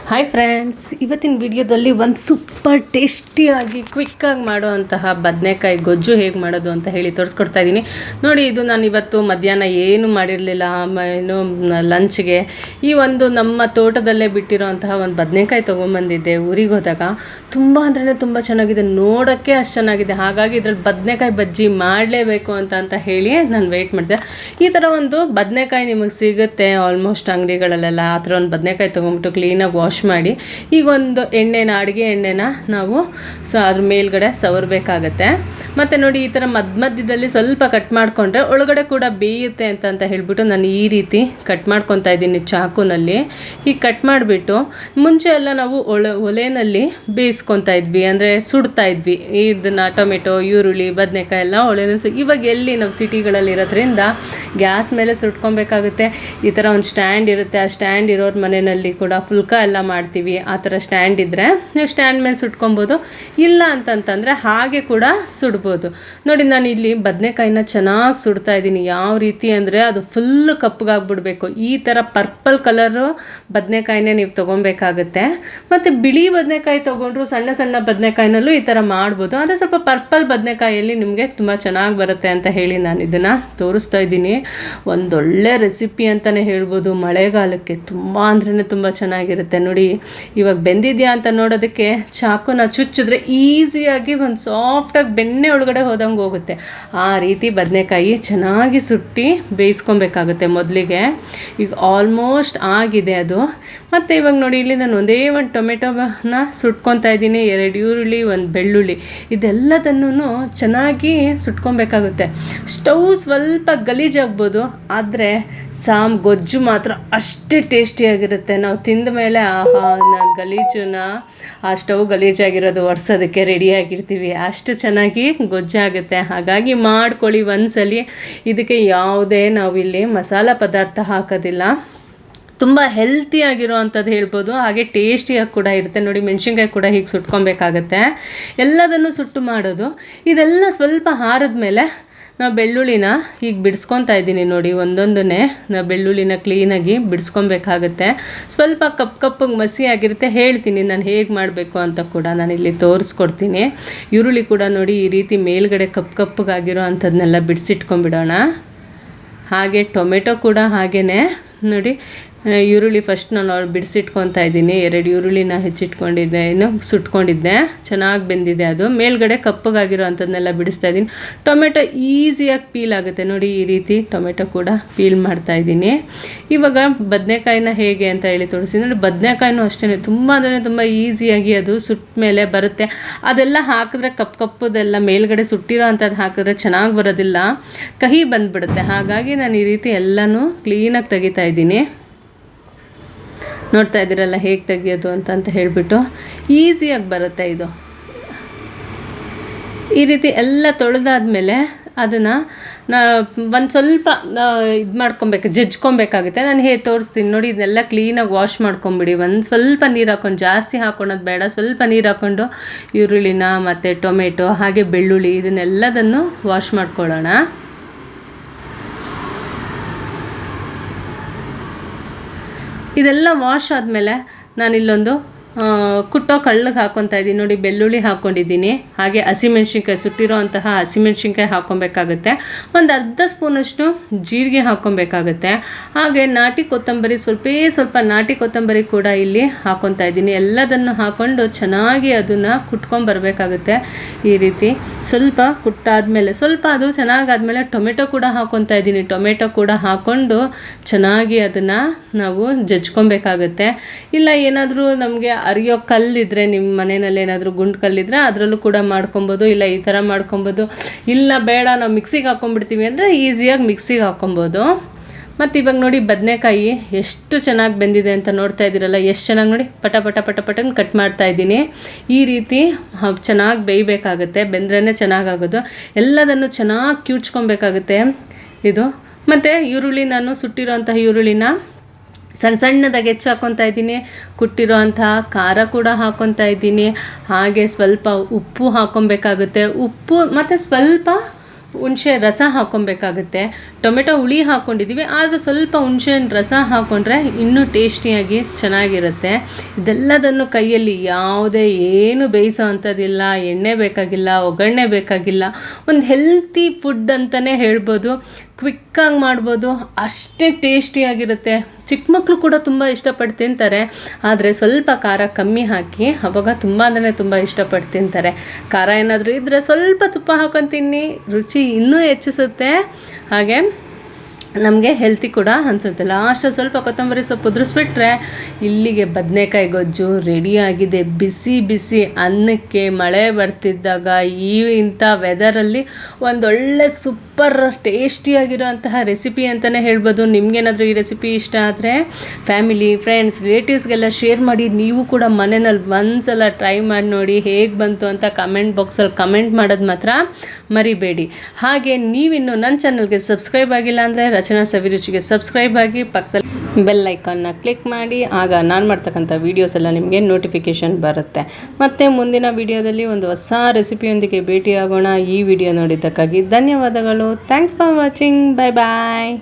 Hi friends, ಇವತ್ತಿನ ವಿಡಿಯೋದಲ್ಲಿ ಒಂದು ಸೂಪರ್ ಟೇಸ್ಟಿಯಾಗಿ ಕ್ವಿಕ್ಕಾಗಿ ಮಾಡುವಂತಹ ಬದನೆಕಾಯಿ ಗೊಜ್ಜು ಹೇಗೆ ಮಾಡೋದು ಅಂತ ಹೇಳಿ ತೋರಿಸ್ಕೊಡ್ತಾ ಇದ್ದೀನಿ. ನೋಡಿ, ಇದು ನಾನು ಇವತ್ತು ಮಧ್ಯಾಹ್ನ ಏನು ಮಾಡಿರಲಿಲ್ಲ, ಏನು ಲಂಚ್ಗೆ ಈ ಒಂದು ನಮ್ಮ ತೋಟದಲ್ಲೇ ಬಿಟ್ಟಿರೋಂತಹ ಒಂದು ಬದನೆಕಾಯಿ ತೊಗೊಂಬಂದಿದ್ದೆ ಊರಿಗೆ ಹೋದಾಗ. ತುಂಬ ಅಂದ್ರೆ ತುಂಬ ಚೆನ್ನಾಗಿದೆ, ನೋಡೋಕ್ಕೆ ಅಷ್ಟು ಚೆನ್ನಾಗಿದೆ. ಹಾಗಾಗಿ ಇದ್ರಲ್ಲಿ ಬದನೆಕಾಯಿ ಬಜ್ಜಿ ಮಾಡಲೇಬೇಕು ಅಂತ ಹೇಳಿ ನಾನು ವೆಯ್ಟ್ ಮಾಡಿದೆ. ಈ ಥರ ಒಂದು ಬದನೆಕಾಯಿ ನಿಮಗೆ ಸಿಗುತ್ತೆ ಆಲ್ಮೋಸ್ಟ್ ಅಂಗಡಿಗಳಲ್ಲೆಲ್ಲ. ಆ ಥರ ಒಂದು ಬದನೆಕಾಯಿ ತೊಗೊಂಬಿಟ್ಟು ಕ್ಲೀನಾಗಿ ವಾಶ್ ಮಾಡಿ ಈಗ ಒಂದು ಅಡುಗೆ ಎಣ್ಣೆನ ನಾವು ಅದ್ರ ಮೇಲ್ಗಡೆ ಸವರಬೇಕಾಗತ್ತೆ. ಮತ್ತು ನೋಡಿ, ಈ ಥರ ಮಧ್ಯದಲ್ಲಿ ಸ್ವಲ್ಪ ಕಟ್ ಮಾಡಿಕೊಂಡ್ರೆ ಒಳಗಡೆ ಕೂಡ ಬೇಯುತ್ತೆ ಅಂತ ಹೇಳ್ಬಿಟ್ಟು ನಾನು ಈ ರೀತಿ ಕಟ್ ಮಾಡ್ಕೊತಾ ಇದ್ದೀನಿ ಚಾಕುನಲ್ಲಿ. ಹೀಗೆ ಕಟ್ ಮಾಡಿಬಿಟ್ಟು ಮುಂಚೆ ಎಲ್ಲ ನಾವು ಒಲೆಯಲ್ಲಿ ಬೇಯಿಸ್ಕೊತಾ ಇದ್ವಿ, ಅಂದರೆ ಸುಡ್ತಾ ಇದ್ವಿ ಇದನ್ನು. ಟೊಮೆಟೊ, ಈರುಳ್ಳಿ, ಬದನೆಕಾಯಿ ಎಲ್ಲ ಒಲೆಯಲ್ಲಿ. ಇವಾಗ ಎಲ್ಲಿ ನಾವು ಸಿಟಿಗಳಲ್ಲಿ ಇರೋದ್ರಿಂದ ಗ್ಯಾಸ್ ಮೇಲೆ ಸುಟ್ಕೊಬೇಕಾಗುತ್ತೆ. ಈ ಥರ ಒಂದು ಸ್ಟ್ಯಾಂಡ್ ಇರುತ್ತೆ, ಆ ಸ್ಟ್ಯಾಂಡ್ ಇರೋರ ಮನೆಯಲ್ಲಿ ಕೂಡ ಫುಲ್ಕ ಎಲ್ಲ ಮಾಡ್ತೀವಿ. ಆ ಥರ ಸ್ಟ್ಯಾಂಡ್ ಇದ್ದರೆ ನೀವು ಸ್ಟ್ಯಾಂಡ್ ಮೇಲೆ ಸುಟ್ಕೊಬೋದು, ಇಲ್ಲ ಅಂತಂತಂದರೆ ಹಾಗೆ ಕೂಡ ಸುಡ್ಬೋದು. ನೋಡಿ, ನಾನು ಇಲ್ಲಿ ಬದನೆಕಾಯಿನ ಚೆನ್ನಾಗಿ ಸುಡ್ತಾ ಇದ್ದೀನಿ. ಯಾವ ರೀತಿ ಅಂದರೆ ಅದು ಫುಲ್ಲು ಕಪ್ಪಗಾಗ್ಬಿಡ್ಬೇಕು. ಈ ಥರ ಪರ್ಪಲ್ ಕಲರು ಬದನೆಕಾಯಿನೇ ನೀವು ತೊಗೊಬೇಕಾಗತ್ತೆ. ಮತ್ತು ಬಿಳಿ ಬದನೆಕಾಯಿ ತೊಗೊಂಡ್ರು ಸಣ್ಣ ಸಣ್ಣ ಬದನೆಕಾಯಿನಲ್ಲೂ ಈ ಥರ ಮಾಡ್ಬೋದು. ಆದರೆ ಸ್ವಲ್ಪ ಪರ್ಪಲ್ ಬದನೆಕಾಯಲ್ಲಿ ನಿಮಗೆ ತುಂಬ ಚೆನ್ನಾಗಿ ಬರುತ್ತೆ ಅಂತ ಹೇಳಿ ನಾನು ಇದನ್ನು ತೋರಿಸ್ತಾ ಇದ್ದೀನಿ. ಒಂದೊಳ್ಳೆ ರೆಸಿಪಿ ಅಂತಲೇ ಹೇಳ್ಬೋದು. ಮಳೆಗಾಲಕ್ಕೆ ತುಂಬ ಅಂದ್ರೆ ತುಂಬ ಚೆನ್ನಾಗಿರುತ್ತೆ. ನೋಡಿ, ಇವಾಗ ಬೆಂದಿದೆಯಾ ಅಂತ ನೋಡೋದಕ್ಕೆ ಚಾಕುನ ಚುಚ್ಚಿದ್ರೆ ಈಸಿಯಾಗಿ ಒಂದು ಸಾಫ್ಟಾಗಿ ಬೆಣ್ಣೆ ಒಳಗಡೆ ಹೋದಂಗೆ ಹೋಗುತ್ತೆ. ಆ ರೀತಿ ಬದನೆಕಾಯಿ ಚೆನ್ನಾಗಿ ಸುಟ್ಟು ಬೇಯಿಸ್ಕೊಬೇಕಾಗುತ್ತೆ ಮೊದಲಿಗೆ. ಈಗ ಆಲ್ಮೋಸ್ಟ್ ಆಗಿದೆ ಅದು. ಮತ್ತು ಇವಾಗ ನೋಡಿ, ಇಲ್ಲಿ ನಾನು ಒಂದು ಟೊಮೆಟೊನ ಸುಟ್ಕೊತಾ ಇದ್ದೀನಿ, 2 ಈರುಳ್ಳಿ, 1 ಬೆಳ್ಳುಳ್ಳಿ, ಇದೆಲ್ಲದನ್ನು ಚೆನ್ನಾಗಿ ಸುಟ್ಕೊಬೇಕಾಗುತ್ತೆ. ಸ್ಟವ್ ಸ್ವಲ್ಪ ಗಲೀಜಾಗ್ಬೋದು, ಆದರೆ ಗೊಜ್ಜು ಮಾತ್ರ ಅಷ್ಟೇ ಟೇಸ್ಟಿಯಾಗಿರುತ್ತೆ. ನಾವು ತಿಂದ ಮೇಲೆ ನಾನು ಗಲೀಜನ್ನ ಆ ಸ್ಟವ್ ಗಲೀಜಾಗಿರೋದು ಒರೆಸೋದಕ್ಕೆ ರೆಡಿಯಾಗಿರ್ತೀವಿ, ಅಷ್ಟು ಚೆನ್ನಾಗಿ ಗೊಜ್ಜಾಗುತ್ತೆ. ಹಾಗಾಗಿ ಮಾಡ್ಕೊಳ್ಳಿ ಒಂದ್ಸಲಿ. ಇದಕ್ಕೆ ಯಾವುದೇ ನಾವಿಲ್ಲಿ ಮಸಾಲ ಪದಾರ್ಥ ಹಾಕೋದಿಲ್ಲ. ತುಂಬ ಹೆಲ್ತಿಯಾಗಿರೋ ಅಂಥದ್ದು ಹೇಳ್ಬೋದು, ಹಾಗೆ ಟೇಸ್ಟಿಯಾಗಿ ಕೂಡ ಇರುತ್ತೆ. ನೋಡಿ, ಮೆಣಸಿನ್ಕಾಯಿ ಕೂಡ ಹೀಗೆ ಸುಟ್ಕೊಬೇಕಾಗತ್ತೆ. ಎಲ್ಲದನ್ನು ಸುಟ್ಟು ಮಾಡೋದು. ಇದೆಲ್ಲ ಸ್ವಲ್ಪ ಆರಿದ ಮೇಲೆ ನಾವು ಬೆಳ್ಳುಳ್ಳಿನ ಹೀಗೆ ಬಿಡಿಸ್ಕೊತಾ ಇದ್ದೀನಿ. ನೋಡಿ, ಒಂದೊಂದನ್ನೇ ನಾವು ಬೆಳ್ಳುಳ್ಳಿನ ಕ್ಲೀನಾಗಿ ಬಿಡಿಸ್ಕೊಬೇಕಾಗತ್ತೆ. ಸ್ವಲ್ಪ ಕಪ್ಪಗೆ ಮಸಿ ಆಗಿರುತ್ತೆ. ಹೇಳ್ತೀನಿ ನಾನು ಹೇಗೆ ಮಾಡಬೇಕು ಅಂತ ಕೂಡ ನಾನಿಲ್ಲಿ ತೋರಿಸ್ಕೊಡ್ತೀನಿ. ಈರುಳ್ಳಿ ಕೂಡ ನೋಡಿ, ಈ ರೀತಿ ಮೇಲ್ಗಡೆ ಕಪ್ಪಗಾಗಿರೋ ಅಂಥದ್ದನ್ನೆಲ್ಲ ಬಿಡಿಸಿಟ್ಕೊಂಡ್ಬಿಡೋಣ. ಹಾಗೆ ಟೊಮೆಟೊ ಕೂಡ ಹಾಗೆಯೇ ನೋಡಿ, ಈರುಳ್ಳಿ ಫಸ್ಟ್ ನಾನು ಬಿಡಿಸಿಟ್ಕೊತಾ ಇದ್ದೀನಿ. 2 ಈರುಳ್ಳಿನ ಹೆಚ್ಚಿಟ್ಕೊಂಡಿದ್ದೆ, ಸುಟ್ಕೊಂಡಿದ್ದೆ, ಚೆನ್ನಾಗಿ ಬೆಂದಿದೆ. ಅದು ಮೇಲ್ಗಡೆ ಕಪ್ಪಗಾಗಿರೋ ಅಂಥದ್ದನ್ನೆಲ್ಲ ಬಿಡಿಸ್ತಾ ಇದ್ದೀನಿ. ಟೊಮೆಟೊ ಈಸಿಯಾಗಿ ಪೀಲ್ ಆಗುತ್ತೆ. ನೋಡಿ, ಈ ರೀತಿ ಟೊಮೆಟೊ ಕೂಡ ಪೀಲ್ ಮಾಡ್ತಾ ಇದ್ದೀನಿ. ಇವಾಗ ಬದನೆಕಾಯಿನ ಹೇಗೆ ಅಂತ ಹೇಳಿ ತೋರಿಸಿ. ನೋಡಿ, ಬದನೆಕಾಯಿನೂ ಅಷ್ಟೇ ತುಂಬ ಅಂದರೆ ತುಂಬ ಈಸಿಯಾಗಿ ಅದು ಸುಟ್ಟ ಮೇಲೆ ಬರುತ್ತೆ. ಅದೆಲ್ಲ ಹಾಕಿದ್ರೆ ಕಪ್ಪದೆಲ್ಲ ಮೇಲ್ಗಡೆ ಸುಟ್ಟಿರೋ ಅಂಥದ್ದು ಹಾಕಿದ್ರೆ ಚೆನ್ನಾಗಿ ಬರೋದಿಲ್ಲ, ಕಹಿ ಬಂದುಬಿಡುತ್ತೆ. ಹಾಗಾಗಿ ನಾನು ಈ ರೀತಿ ಎಲ್ಲನೂ ಕ್ಲೀನಾಗಿ ತೆಗಿತಾ ಇದ್ದೀನಿ. ನೋಡ್ತಾ ಇದ್ದೀರಲ್ಲ ಹೇಗೆ ತೆಗಿಯೋದು ಅಂತ ಹೇಳಿಬಿಟ್ಟು ಈಸಿಯಾಗಿ ಬರುತ್ತೆ ಇದು. ಈ ರೀತಿ ಎಲ್ಲ ತೊಳೆದಾದ್ಮೇಲೆ ಅದನ್ನು ಒಂದು ಸ್ವಲ್ಪ ಇದು ಮಾಡ್ಕೊಬೇಕು, ಜಜ್ಕೊಬೇಕಾಗುತ್ತೆ. ನಾನು ಹೇಗೆ ತೋರಿಸ್ತೀನಿ ನೋಡಿ. ಇದನ್ನೆಲ್ಲ ಕ್ಲೀನಾಗಿ ವಾಶ್ ಮಾಡ್ಕೊಂಬಿಡಿ. ಒಂದು ಸ್ವಲ್ಪ ನೀರು ಹಾಕ್ಕೊಂಡು, ಜಾಸ್ತಿ ಹಾಕ್ಕೊಳೋದು ಬೇಡ, ಸ್ವಲ್ಪ ನೀರು ಹಾಕ್ಕೊಂಡು ಈರುಳ್ಳಿನ ಮತ್ತು ಟೊಮೆಟೊ ಹಾಗೆ ಬೆಳ್ಳುಳ್ಳಿ ಇದನ್ನೆಲ್ಲದನ್ನು ವಾಶ್ ಮಾಡ್ಕೊಳ್ಳೋಣ. ಇದೆಲ್ಲ ವಾಶ್ ಆದಮೇಲೆ ನಾನಿಲ್ಲೊಂದು ಕುಟ್ಟೋ ಕಳ್ಳಿಗೆ ಹಾಕ್ಕೊತಾ ಇದ್ದೀನಿ. ನೋಡಿ, ಬೆಳ್ಳುಳ್ಳಿ ಹಾಕ್ಕೊಂಡಿದ್ದೀನಿ, ಹಾಗೆ ಹಸಿಮೆಣ್ಸಿನ್ಕಾಯಿ, ಸುಟ್ಟಿರೋ ಅಂತಹ ಹಸಿಮೆಣ್ಸಿನ್ಕಾಯಿ ಹಾಕ್ಕೊಬೇಕಾಗುತ್ತೆ. ಒಂದು ಅರ್ಧ ಸ್ಪೂನಷ್ಟು ಜೀರಿಗೆ ಹಾಕ್ಕೊಬೇಕಾಗುತ್ತೆ. ಹಾಗೆ ನಾಟಿ ಕೊತ್ತಂಬರಿ, ಸ್ವಲ್ಪ ನಾಟಿ ಕೊತ್ತಂಬರಿ ಕೂಡ ಇಲ್ಲಿ ಹಾಕ್ಕೊತಾ ಇದ್ದೀನಿ. ಎಲ್ಲದನ್ನು ಹಾಕ್ಕೊಂಡು ಚೆನ್ನಾಗಿ ಅದನ್ನು ಕುಟ್ಕೊಂಬರ್ಬೇಕಾಗುತ್ತೆ. ಈ ರೀತಿ ಸ್ವಲ್ಪ ಕುಟ್ಟಾದಮೇಲೆ, ಸ್ವಲ್ಪ ಅದು ಚೆನ್ನಾಗಾದ್ಮೇಲೆ ಟೊಮೆಟೊ ಕೂಡ ಹಾಕ್ಕೊತಾ ಇದ್ದೀನಿ. ಟೊಮೆಟೊ ಕೂಡ ಹಾಕ್ಕೊಂಡು ಚೆನ್ನಾಗಿ ಅದನ್ನು ನಾವು ಜಜ್ಕೊಬೇಕಾಗುತ್ತೆ. ಇಲ್ಲ ಏನಾದರೂ ನಮಗೆ ಅರಿಯೋ ಕಲ್ಲಿದ್ದರೆ, ನಿಮ್ಮ ಮನೆಯಲ್ಲಿ ಏನಾದರೂ ಗುಂಡು ಕಲ್ಲಿದ್ದರೆ ಅದರಲ್ಲೂ ಕೂಡ ಮಾಡ್ಕೊಬೋದು. ಇಲ್ಲ ಈ ಥರ ಮಾಡ್ಕೊಬೋದು. ಇಲ್ಲ ಬೇಡ ನಾವು ಮಿಕ್ಸಿಗೆ ಹಾಕ್ಕೊಂಡ್ಬಿಡ್ತೀವಿ ಅಂದರೆ ಈಸಿಯಾಗಿ ಮಿಕ್ಸಿಗೆ ಹಾಕ್ಕೊಬೋದು. ಮತ್ತು ಇವಾಗ ನೋಡಿ, ಬದನೆಕಾಯಿ ಎಷ್ಟು ಚೆನ್ನಾಗಿ ಬೆಂದಿದೆ ಅಂತ ನೋಡ್ತಾ ಇದ್ದೀರಲ್ಲ, ಎಷ್ಟು ಚೆನ್ನಾಗಿ ನೋಡಿ, ಪಟನ್ ಕಟ್ ಮಾಡ್ತಾ ಇದ್ದೀನಿ. ಈ ರೀತಿ ಚೆನ್ನಾಗಿ ಬೇಯಬೇಕಾಗುತ್ತೆ, ಬೆಂದ್ರೇ ಚೆನ್ನಾಗಾಗೋದು. ಎಲ್ಲದನ್ನು ಚೆನ್ನಾಗಿ ಕ್ಯೂಚ್ಕೊಬೇಕಾಗುತ್ತೆ ಇದು. ಮತ್ತು ಈರುಳ್ಳಿ, ನಾನು ಸುಟ್ಟಿರೋಂಥ ಈರುಳ್ಳಿನ ಸಣ್ಣದಾಗಿ ಹೆಚ್ಚು ಹಾಕ್ಕೊತಾ ಇದ್ದೀನಿ. ಕುಟ್ಟಿರೋ ಅಂತಹ ಖಾರ ಕೂಡ ಹಾಕ್ಕೊತಾ ಇದ್ದೀನಿ. ಹಾಗೆ ಸ್ವಲ್ಪ ಉಪ್ಪು ಹಾಕ್ಕೊಬೇಕಾಗುತ್ತೆ. ಉಪ್ಪು ಮತ್ತು ಸ್ವಲ್ಪ ಹುಣಸೆ ರಸ ಹಾಕ್ಕೊಬೇಕಾಗುತ್ತೆ. ಟೊಮೆಟೊ ಹುಳಿ ಹಾಕ್ಕೊಂಡಿದ್ದೀವಿ, ಆದರೆ ಸ್ವಲ್ಪ ಹುಣಸೆಹಣ್ಣು ರಸ ಹಾಕ್ಕೊಂಡ್ರೆ ಇನ್ನೂ ಟೇಸ್ಟಿಯಾಗಿ ಚೆನ್ನಾಗಿರುತ್ತೆ. ಇದೆಲ್ಲದನ್ನು ಕೈಯಲ್ಲಿ ಯಾವುದೇ ಏನು ಬೇಯಿಸೋ ಅಂಥದ್ದಿಲ್ಲ, ಎಣ್ಣೆ ಬೇಕಾಗಿಲ್ಲ, ಒಗ್ಗರಣೆ ಬೇಕಾಗಿಲ್ಲ. ಒಂದು ಹೆಲ್ತಿ ಫುಡ್ ಅಂತಲೇ ಹೇಳ್ಬೋದು. ಕ್ವಿಕ್ಕಾಗಿ ಮಾಡ್ಬೋದು, ಅಷ್ಟೇ ಟೇಸ್ಟಿಯಾಗಿರುತ್ತೆ. ಚಿಕ್ಕ ಮಕ್ಕಳು ಕೂಡ ತುಂಬ ಇಷ್ಟಪಟ್ಟು ತಿಂತಾರೆ. ಆದರೆ ಸ್ವಲ್ಪ ಖಾರ ಕಮ್ಮಿ ಹಾಕಿ, ಅವಾಗ ತುಂಬ ಅಂದರೆ ತುಂಬ ಇಷ್ಟಪಟ್ಟು ತಿಂತಾರೆ. ಖಾರ ಏನಾದರೂ ಇದ್ದರೆ ಸ್ವಲ್ಪ ತುಪ್ಪ ಹಾಕೊಂಡು ತಿನ್ನಿ, ರುಚಿ ಇನ್ನೂ ಹೆಚ್ಚಿಸುತ್ತೆ. ಹಾಗೆ ನಮಗೆ ಹೆಲ್ತಿ ಕೂಡ ಅನಿಸುತ್ತೆ. ಲಾಸ್ಟಲ್ಲಿ ಸ್ವಲ್ಪ ಕೊತ್ತಂಬರಿ ಸೊಪ್ಪು ಉದುರಿಸ್ಬಿಟ್ರೆ ಇಲ್ಲಿಗೆ ಬದನೆಕಾಯಿ ಗೊಜ್ಜು ರೆಡಿಯಾಗಿದೆ. ಬಿಸಿ ಬಿಸಿ ಅನ್ನಕ್ಕೆ ಮಳೆ ಬರ್ತಿದ್ದಾಗ ಇಂಥ ವೆದರಲ್ಲಿ ಒಂದೊಳ್ಳೆ ಸೂಪರ್ ಟೇಸ್ಟಿಯಾಗಿರೋ ಅಂತಹ ರೆಸಿಪಿ ಅಂತಲೇ ಹೇಳ್ಬೋದು. ನಿಮಗೇನಾದರೂ ಈ ರೆಸಿಪಿ ಇಷ್ಟ ಆದರೆ ಫ್ಯಾಮಿಲಿ, ಫ್ರೆಂಡ್ಸ್, ರಿಲೇಟಿವ್ಸ್ಗೆಲ್ಲ ಶೇರ್ ಮಾಡಿ. ನೀವು ಕೂಡ ಮನೆಯಲ್ಲಿ ಒಂದ್ಸಲ ಟ್ರೈ ಮಾಡಿ ನೋಡಿ ಹೇಗೆ ಬಂತು ಅಂತ ಕಮೆಂಟ್ ಬಾಕ್ಸಲ್ಲಿ ಕಮೆಂಟ್ ಮಾಡೋದು ಮಾತ್ರ ಮರಿಬೇಡಿ. ಹಾಗೆ ನೀವಿನ್ನು ನನ್ನ ಚಾನಲ್ಗೆ ಸಬ್ಸ್ಕ್ರೈಬ್ ಆಗಿಲ್ಲ ಅಂದರೆ ರಚನಾ ಸವಿರುಚಿಗೆ ಸಬ್ಸ್ಕ್ರೈಬ್ ಆಗಿ, ಪಕ್ಕದಲ್ಲಿ ಬೆಲ್ ಐಕಾನ್ನ ಕ್ಲಿಕ್ ಮಾಡಿ. ಆಗ ನಾನು ಮಾಡ್ತಕ್ಕಂಥ ವೀಡಿಯೋಸ್ ಎಲ್ಲ ನಿಮಗೆ ನೋಟಿಫಿಕೇಷನ್ ಬರುತ್ತೆ. ಮತ್ತು ಮುಂದಿನ ವಿಡಿಯೋದಲ್ಲಿ ಒಂದು ಹೊಸ ರೆಸಿಪಿಯೊಂದಿಗೆ ಭೇಟಿಯಾಗೋಣ. ಈ ವಿಡಿಯೋ ನೋಡಿದ್ದಕ್ಕಾಗಿ ಧನ್ಯವಾದಗಳು. Thanks for watching. Bye bye.